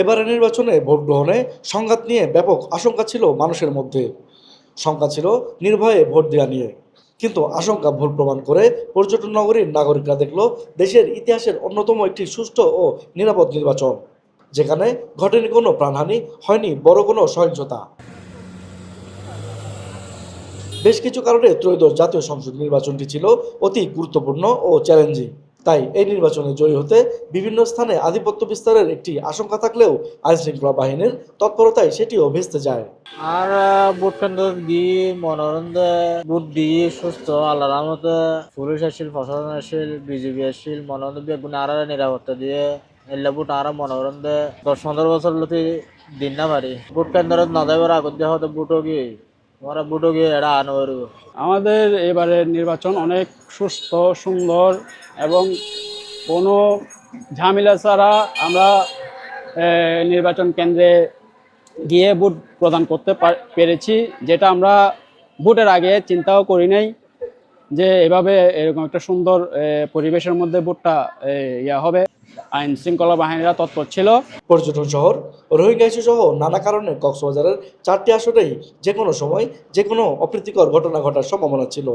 এবারের নির্বাচনে ভোট গ্রহণে সংঘাত নিয়ে ব্যাপক আশঙ্কা ছিল মানুষের মধ্যে। শঙ্কা ছিল নির্ভয়ে ভোট দেওয়া নিয়ে। কিন্তু আশঙ্কা ভুল প্রমাণ করে পর্যটন নগরীর নাগরিকরা দেখল দেশের ইতিহাসের অন্যতম একটি সুষ্ঠু ও নিরাপদ নির্বাচন, যেখানে ঘটেনি কোনো প্রাণহানি, হয়নি বড় কোনো সহিংসতা। বেশ কিছু কারণে ত্রয়োদশ জাতীয় সংসদ নির্বাচনটি ছিল অতি গুরুত্বপূর্ণ ও চ্যালেঞ্জিং। তাই এই নির্বাচনে জয়ী হতে বিভিন্ন স্থানে আধিপত্য বিস্তারের একটি আশঙ্কা থাকলেও আইনশৃঙ্খলা বাহিনীর তৎপরতায় সেটিও ভেস্তে যায়। আর ভোট কেন্দ্র দিয়ে মনোরঞ্জে ভোট দিয়ে সুস্থ আল্লাহর রহমতে পুলিশ আসছিল, প্রশাসন আসছিল, বিজেপি আসছিল, মনোরঞ্জন বেগুন আর নিরাপত্তা দিয়ে এলে ভোট আর মনোরঞ্জে 10-15 বছর লতি দিন না পারি ভোট কেন্দ্র না যাবার আগত দিয়ে হয়তো ভোটও গিয়ে আমরা ভোটও গিয়ে এটা আনো পারব। আমাদের এবারের নির্বাচন অনেক সুস্থ, সুন্দর এবং কোনো ঝামেলা ছাড়া আমরা নির্বাচন কেন্দ্রে গিয়ে ভোট প্রদান করতে পেরেছি, যেটা আমরা ভোটের আগে চিন্তাও করি নাই যে এভাবে এরকম একটা সুন্দর পরিবেশের মধ্যে ভোটটা হবে। আইন শৃঙ্খলা বাহিনীরা তৎপর ছিল। পর্যটন শহর, রোহিঙ্গা ইস্যু সহ নানা কারণে কক্সবাজারের 4টি আসনেই যে কোনো সময় যে কোনো অপ্রীতিকর ঘটনা ঘটার সম্ভাবনা ছিল।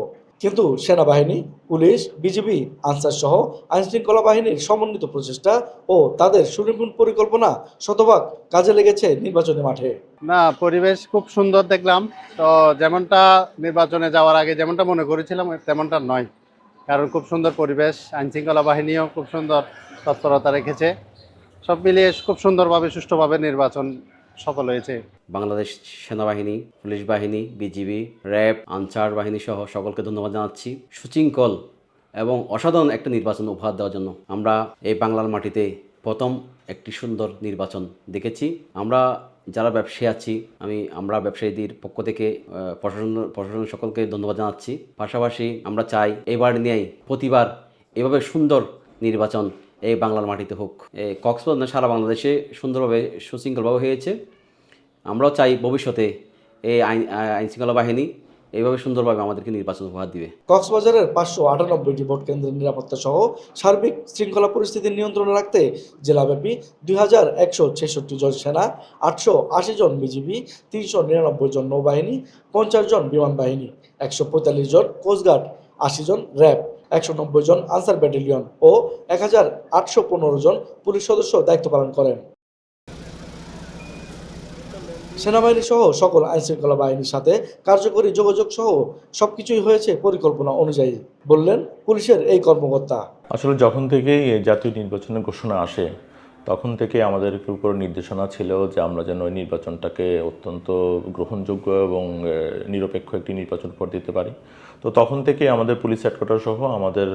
কিন্তু সেনাবাহিনী, পুলিশ, বিজিবি, আনসার সহ আইনশৃঙ্খলা বাহিনীর সমন্বিত প্রচেষ্টা ও তাদের সুনিপুণ পরিকল্পনা শতভাগ কাজে লেগেছে নির্বাচনী মাঠে। না, পরিবেশ খুব সুন্দর দেখলাম। তো যেমনটা নির্বাচনে যাওয়ার আগে যেমনটা মনে করেছিলাম তেমনটা নয়, কারণ খুব সুন্দর পরিবেশ, আইনশৃঙ্খলা বাহিনীও খুব সুন্দর তৎপরতা রেখেছে। সব মিলিয়ে খুব সুন্দরভাবে সুষ্ঠুভাবে নির্বাচন সফল হয়েছে। বাংলাদেশ সেনাবাহিনী, পুলিশ বাহিনী, বিজিবি, র্যাব, আনসার বাহিনী সহ সকলকে ধন্যবাদ জানাচ্ছি সুশৃঙ্খল এবং অসাধারণ একটা নির্বাচন উপহার দেওয়ার জন্য। আমরা এই বাংলার মাটিতে প্রথম একটি সুন্দর নির্বাচন দেখেছি। আমরা যারা ব্যবসায়ী আছি, আমরা ব্যবসায়ীদের পক্ষ থেকে প্রশাসন সকলকে ধন্যবাদ জানাচ্ছি। পাশাপাশি আমরা চাই এবার নিয়েই প্রতিবার এভাবে সুন্দর নির্বাচন এই বাংলার মাটিতে হোক। কক্সবাজার সারা বাংলাদেশে সুন্দরভাবে সুশৃঙ্খলভাবে হয়েছে। আমরাও চাই ভবিষ্যতে এই আইনশৃঙ্খলা বাহিনী এইভাবে সুন্দরভাবে আমাদেরকে নির্বাচন উপহার দিবে। কক্সবাজারের 598টি ভোট কেন্দ্রের নিরাপত্তা সহ সার্বিক শৃঙ্খলা পরিস্থিতি নিয়ন্ত্রণে রাখতে জেলাব্যাপী 2166 জন সেনা, 880 জন বিজিবি, 399 জন নৌবাহিনী, 50 জন বিমান বাহিনী, 145 জন কোস্টগার্ড, 80 জন র্যাব, 190 জন আনসার ব্যাটালিয়ন ও 1815 জন পুলিশ সদস্য দায়িত্ব পালন করেন। সেনাবাহিনী সহ সকল আইনশৃঙ্খলা বাহিনীর সাথে কার্যকরী যোগাযোগ সহ সবকিছুই হয়েছে পরিকল্পনা অনুযায়ী, বললেন পুলিশের এই কর্মকর্তা। আসলে যখন থেকেই জাতীয় নির্বাচনের ঘোষণা আসে তখন থেকে আমাদের উপর নির্দেশনা ছিল যে আমরা যেন ওই নির্বাচনটাকে অত্যন্ত গ্রহণযোগ্য এবং নিরপেক্ষ একটি নির্বাচন করে দিতে পারি। তো তখন থেকে আমাদের পুলিশ হেডকোয়ার্টার সহ আমাদের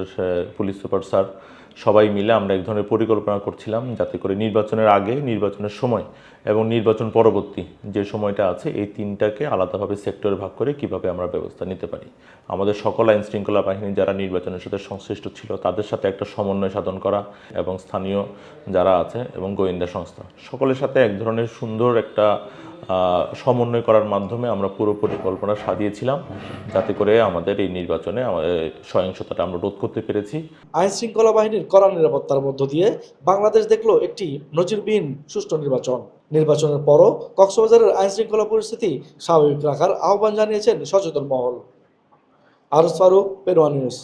পুলিশ সুপার স্যার সবাই মিলে আমরা এক ধরনের পরিকল্পনা করছিলাম যাতে করে নির্বাচনের আগে, নির্বাচনের সময় এবং নির্বাচন পরবর্তী যে সময়টা আছে এই তিনটাকে আলাদাভাবে সেক্টরে ভাগ করে কিভাবে আমরা ব্যবস্থা নিতে পারি। আমাদের সকল আইন শৃঙ্খলা বাহিনী যারা নির্বাচনের সাথে সংশ্লিষ্ট ছিল তাদের সাথে একটা সমন্বয় সাধন করা এবং স্থানীয় যারা আছে এবং গোয়েন্দা সংস্থা সকলের সাথে এক ধরনের সুন্দর একটা সমন্বয় করার মাধ্যমে আমরা পুরো পরিকল্পনা সাজিয়েছিলাম যাতে করে আমাদের এই নির্বাচনে সহিংসতাটা আমরা রোধ করতে পেরেছি। আইন শৃঙ্খলা বাহিনীর কড়া নিরাপত্তার মধ্য দিয়ে বাংলাদেশ দেখলো একটি নজিরবিহীন সুষ্ঠু নির্বাচনের পরও কক্সবাজারের আইন শৃঙ্খলা পরিস্থিতি স্বাভাবিক রাখার আহ্বান জানিয়েছেন সচেতন মহল। আরজ ফারুক, পেরোয়া নিউজ।